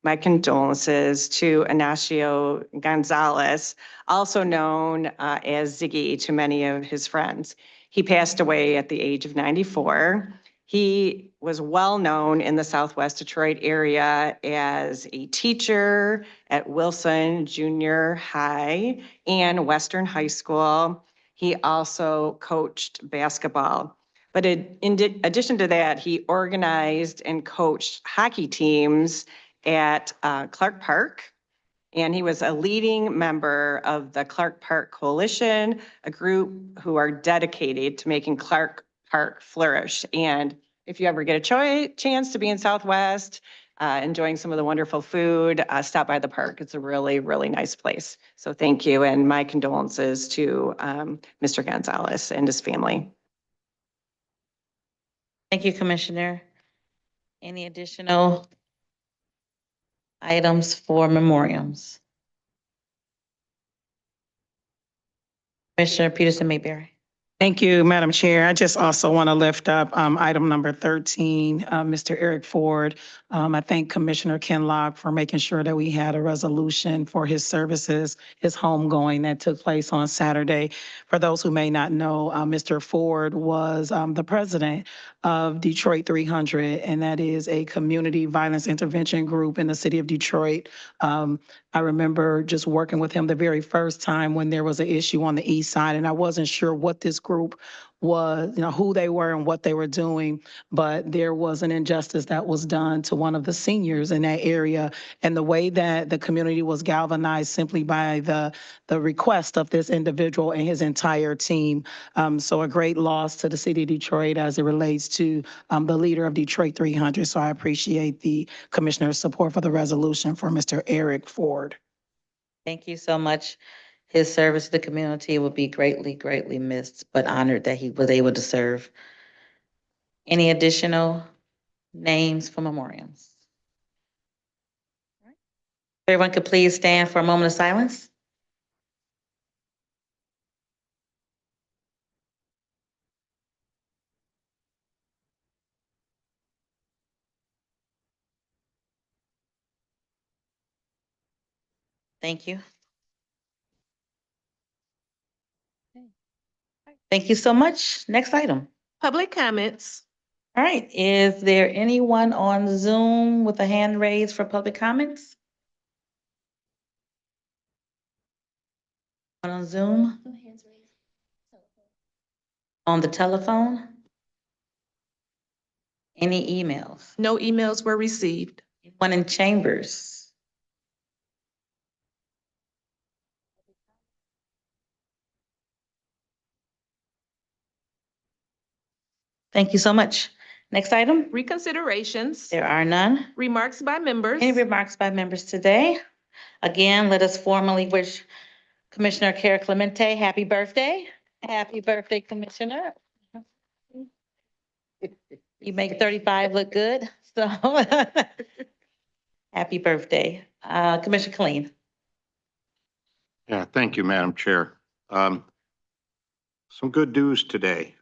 my condolences to Ignacio Gonzalez, also known as Ziggy to many of his friends. He passed away at the age of 94. He was well-known in the Southwest Detroit area as a teacher at Wilson Junior High and Western High School. He also coached basketball. But in addition to that, he organized and coached hockey teams at Clark Park. And he was a leading member of the Clark Park Coalition, a group who are dedicated to making Clark Park flourish. And if you ever get a chance to be in Southwest, enjoying some of the wonderful food, stop by the park. It's a really, really nice place. So thank you, and my condolences to Mr. Gonzalez and his family. Thank you, Commissioner. Any additional items for memoriams? Commissioner Peterson Mayberry. Thank you, Madam Chair. I just also want to lift up item number 13, Mr. Eric Ford. I thank Commissioner Ken Locke for making sure that we had a resolution for his services, his homegoing that took place on Saturday. For those who may not know, Mr. Ford was the president of Detroit 300, and that is a community violence intervention group in the city of Detroit. I remember just working with him the very first time when there was an issue on the east side, and I wasn't sure what this group was, who they were and what they were doing, but there was an injustice that was done to one of the seniors in that area. And the way that the community was galvanized simply by the request of this individual and his entire team. So a great loss to the city of Detroit as it relates to the leader of Detroit 300. So I appreciate the commissioner's support for the resolution for Mr. Eric Ford. Thank you so much. His service to the community will be greatly, greatly missed, but honored that he was able to serve. Any additional names for memoriams? Everyone could please stand for a moment of silence. Thank you. Thank you so much. Next item. Public comments. All right, is there anyone on Zoom with a hand raised for public comments? On Zoom? On the telephone? Any emails? No emails were received. Anyone in chambers? Thank you so much. Next item? Reconsiderations. There are none. Remarks by members. Any remarks by members today? Again, let us formally wish Commissioner Cara Clemente happy birthday. Happy birthday, Commissioner. You make 35 look good, so happy birthday. Commissioner Killeen. Yeah, thank you, Madam Chair. Some good news today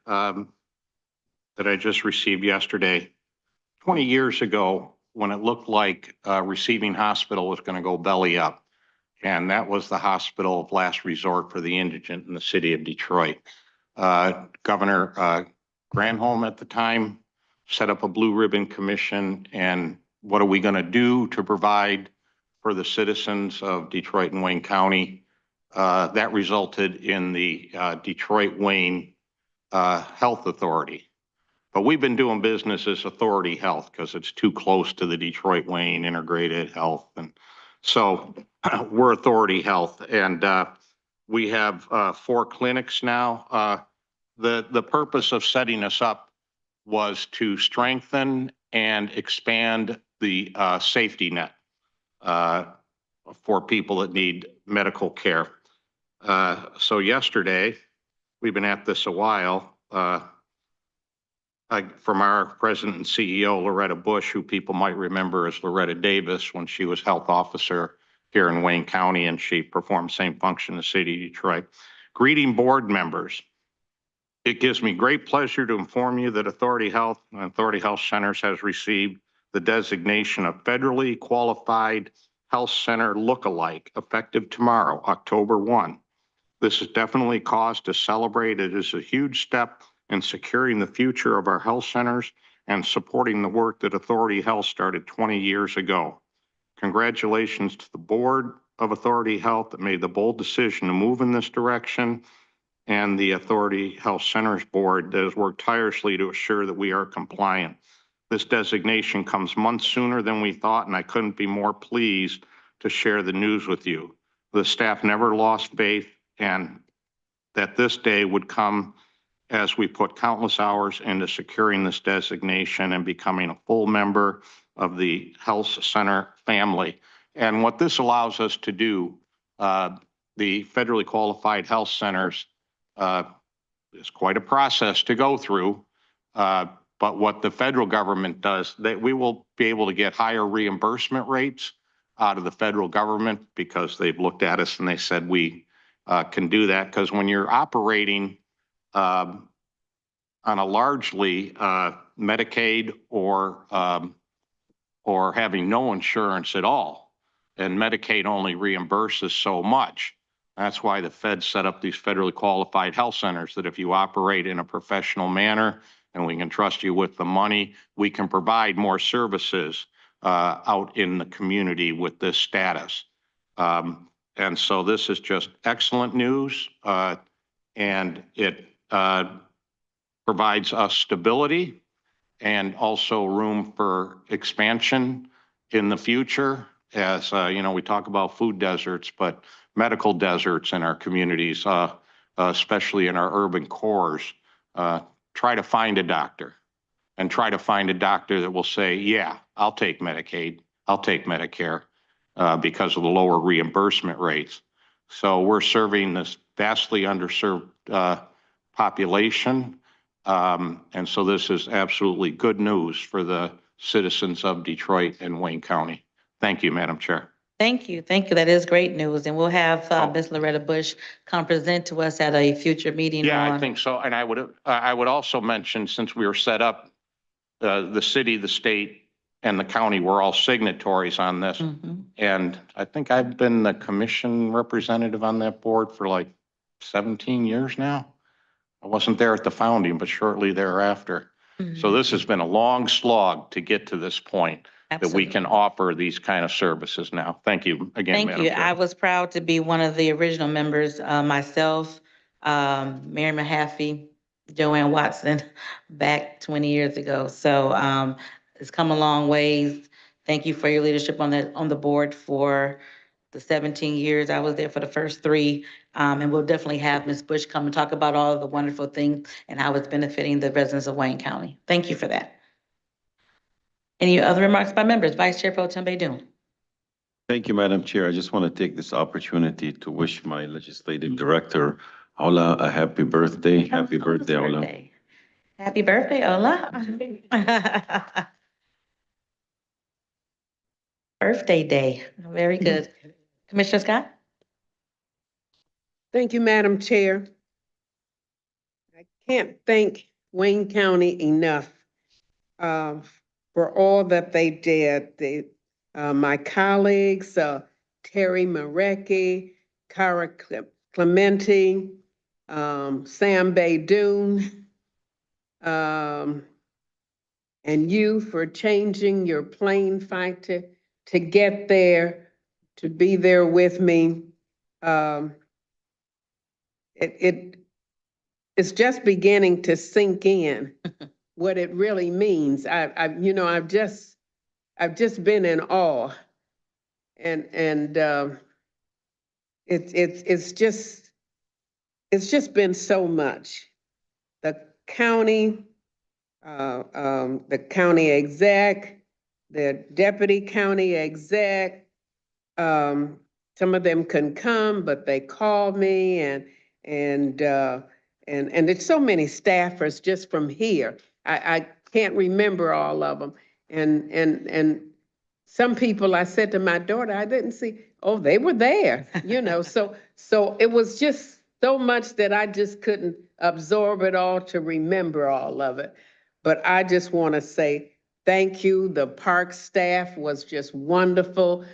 that I just received yesterday. 20 years ago, when it looked like Receiving Hospital was going to go belly up, and that was the hospital of last resort for the indigent in the city of Detroit. Governor Granholm at the time set up a blue ribbon commission, and what are we going to do to provide for the citizens of Detroit and Wayne County? That resulted in the Detroit-Wayne Health Authority. But we've been doing business as Authority Health because it's too close to the Detroit-Wayne Integrated Health. And so we're Authority Health, and we have 4 clinics now. The purpose of setting us up was to strengthen and expand the safety net for people that need medical care. So yesterday, we've been at this a while, from our president and CEO, Loretta Bush, who people might remember as Loretta Davis when she was health officer here in Wayne County, and she performed the same function in the city of Detroit. Greeting board members. It gives me great pleasure to inform you that Authority Health and Authority Health Centers has received the designation of federally qualified health center lookalike effective tomorrow, October 1. This is definitely cause to celebrate. It is a huge step in securing the future of our health centers and supporting the work that Authority Health started 20 years ago. Congratulations to the board of Authority Health that made the bold decision to move in this direction, and the Authority Health Centers Board that has worked tirelessly to assure that we are compliant. This designation comes months sooner than we thought, and I couldn't be more pleased to share the news with you. The staff never lost faith and that this day would come as we put countless hours into securing this designation and becoming a full member of the health center family. And what this allows us to do, the federally qualified health centers, is quite a process to go through. But what the federal government does, that we will be able to get higher reimbursement rates out of the federal government because they've looked at us and they said we can do that. Because when you're operating on a largely Medicaid or having no insurance at all, and Medicaid only reimburses so much. That's why the Fed set up these federally qualified health centers, that if you operate in a professional manner and we can trust you with the money, we can provide more services out in the community with this status. And so this is just excellent news, and it provides us stability and also room for expansion in the future. As you know, we talk about food deserts, but medical deserts in our communities, especially in our urban cores. Try to find a doctor, and try to find a doctor that will say, yeah, I'll take Medicaid, I'll take Medicare, because of the lower reimbursement rates. So we're serving this vastly underserved population. And so this is absolutely good news for the citizens of Detroit and Wayne County. Thank you, Madam Chair. Thank you. Thank you. That is great news. And we'll have Ms. Loretta Bush come present to us at a future meeting. Yeah, I on- think so. And I would also mention, since we were set up, the city, the state, and the county were all signatories on this. Mhm. And I think I've been the commission representative on that board for like 17 years now. I wasn't there at the founding, but shortly thereafter. So this has been a long slog to get to this point that we Absolutely. can offer these kind of services now. Thank you again, Thank Madam you. Chair. I was proud to be one of the original members, myself, Mary Mahaffey, Joanne Watson, back 20 years ago. So it's come a long ways. Thank you for your leadership on the board for the 17 years. I was there for the first 3. And we'll definitely have Ms. Bush come and talk about all of the wonderful things and how it's benefiting the residents of Wayne County. Thank you for that. Any other remarks by members? Vice Chair Pro Tem Baydoun. Thank you, Madam Chair. I just want to take this opportunity to wish my legislative director, Ola, a happy birthday. Happy birthday, Ola. Happy birthday, Ola. Birthday day. Very good. Commissioner Scott? Thank you, Madam Chair. I can't thank Wayne County enough for all that they did. My colleagues, Terry Marecki, Cara Clementi, Sam Baydoun, and you for changing your plane fight to get there, to be there with me. It's just beginning to sink in what it really means. I've just been in awe, and it's just been so much. The county exec, the deputy county exec, some of them couldn't come, but they called me, and it's so many staffers just from here I can't remember all of them. And some people, I said to my daughter, I didn't see, oh, they were there, so it was just so much that I just couldn't absorb it all to remember all of it. But I just want to say thank you. The park staff was just wonderful.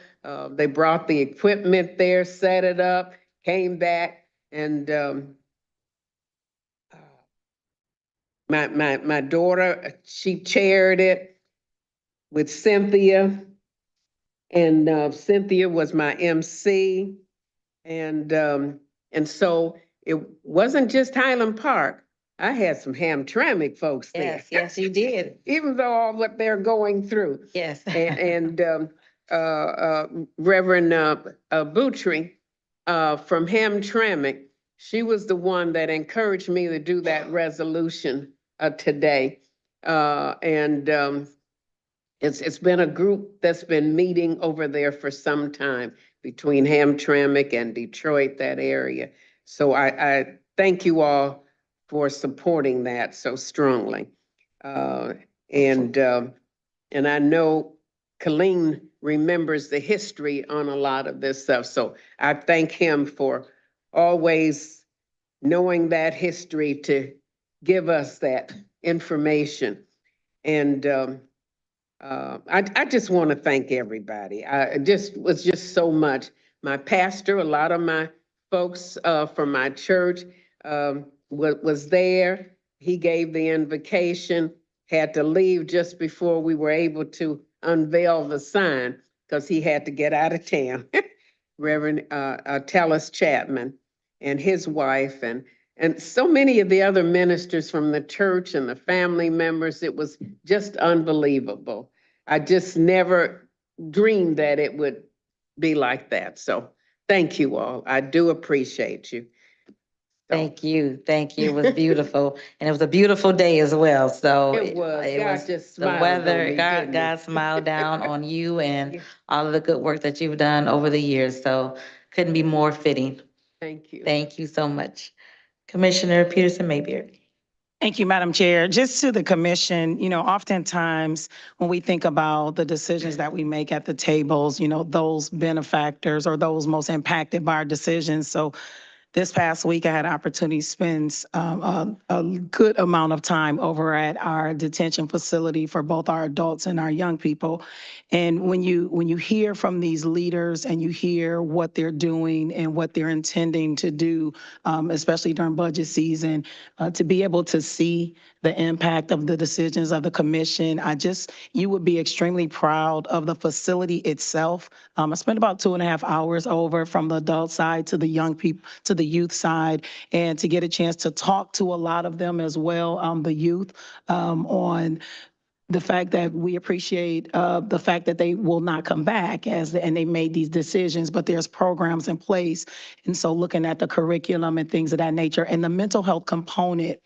They brought the equipment there, set it up, came back, and my daughter, she chaired it with Cynthia, and Cynthia was my MC. And so it wasn't just Highland Park. I had some Hamtramck folks there. Yes, yes, you did. Even though all what they're going through. Yes. And Reverend Boutry from Hamtramck, she was the one that encouraged me to do that resolution today. It's been a group that's been meeting over there for some time between Hamtramck and Detroit, that area. So I thank you all for supporting that so strongly. And I know Colleen remembers the history on a lot of this stuff. So I thank him for always knowing that history to give us that information. And I just want to thank everybody. Was just so much. My pastor, a lot of my folks from my church was there. He gave the invocation, had to leave just before we were able to unveil the sign because he had to get out of town. Reverend Tellis Chapman and his wife and so many of the other ministers from the church and the family members. It was just unbelievable. I just never dreamed that it would be like that. So thank you all. I do appreciate you. Thank you. Thank you. It was beautiful. And it was a beautiful day as well. So It was. God just the smiled weather, on me, didn't he? God smiled down on you and all of the good work that you've done over the years. So couldn't be more fitting. Thank you. Thank you so much. Commissioner Peterson Mayberry. Thank you, Madam Chair. Just to the commission, oftentimes when we think about the decisions that we make at the tables, those benefactors or those most impacted by our decisions. So this past week, I had an opportunity to spend a good amount of time over at our detention facility for both our adults and our young people. And when you hear from these leaders and you hear what they're doing and what they're intending to do, especially during budget season, to be able to see the impact of the decisions of the commission, you would be extremely proud of the facility itself. I spent about 2.5 hours over from the adult side to the young people, to the youth side, and to get a chance to talk to a lot of them as well, the youth, on the fact that we appreciate the fact that they will not come back and they made these decisions, but there's programs in place. And so looking at the curriculum and things of that nature and the mental health component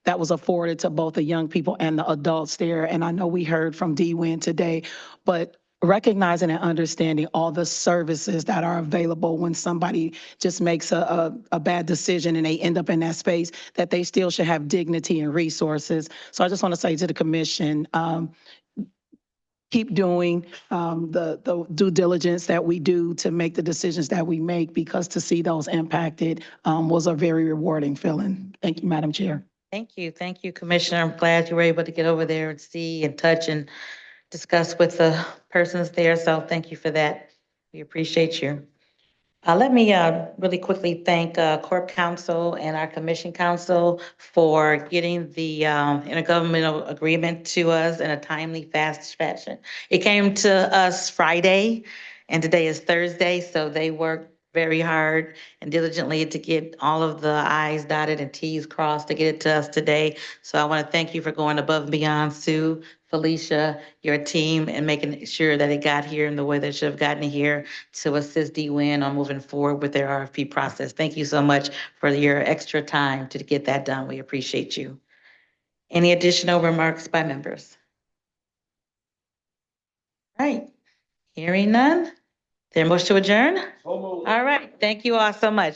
that was afforded to both the young people and the adults there. And I know we heard from DWIN today, but recognizing and understanding all the services that are available when somebody just makes a bad decision and they end up in that space, that they still should have dignity and resources. So I just want to say to the commission, keep doing the due diligence that we do to make the decisions that we make, because to see those impacted was a very rewarding feeling. Thank you, Madam Chair. Thank you. Thank you, Commissioner. I'm glad you were able to get over there and see and touch and discuss with the persons there. So thank you for that. We appreciate you. Let me really quickly thank Corp Council and our Commission Council for getting the intergovernmental agreement to us in a timely, fast fashion. It came to us Friday, and today is Thursday, so they worked very hard and diligently to get all of the I's dotted and T's crossed to get it to us today. So I want to thank you for going above and beyond, Sue, Felicia, your team, and making sure that it got here in the way that it should have gotten here to assist DWIN on moving forward with their RFP process. Thank you so much for your extra time to get that done. We appreciate you. Any additional remarks by members? All right, hearing none. There motion to adjourn? All right, thank you all so much.